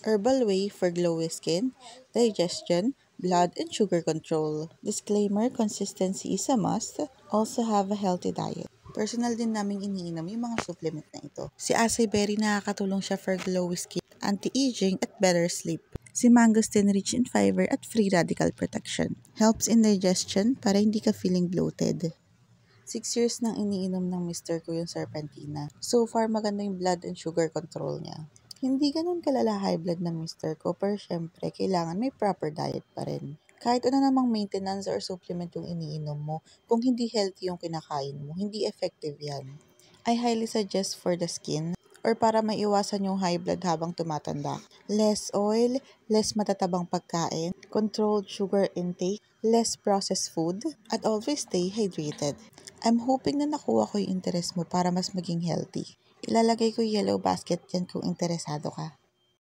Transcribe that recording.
Herbal Whey for glowy skin, digestion, blood, and sugar control. Disclaimer, consistency is a must. Also have a healthy diet. Personal din naming iniinom yung mga supplement na ito. Si Acai Berry nakakatulong siya for glowy skin, anti-aging, at better sleep. Si Mangosteen rich in fiber at free radical protection. Helps in digestion para hindi ka feeling bloated. 6 years nang iniinom ng mister ko yung Serpentina. So far, maganda yung blood and sugar control niya. Hindi ganun kalala high blood ng mister ko, pero syempre, kailangan may proper diet pa rin. Kahit ano namang maintenance or supplement yung iniinom mo, kung hindi healthy yung kinakain mo, hindi effective yan. I highly suggest for the skin or para maiwasan yung high blood habang tumatanda. Less oil, less matatabang pagkain, controlled sugar intake, less processed food, at always stay hydrated. I'm hoping na nakuha ko yung interest mo para mas maging healthy. Ilalagay ko yung yellow basket dyan kung interesado ka.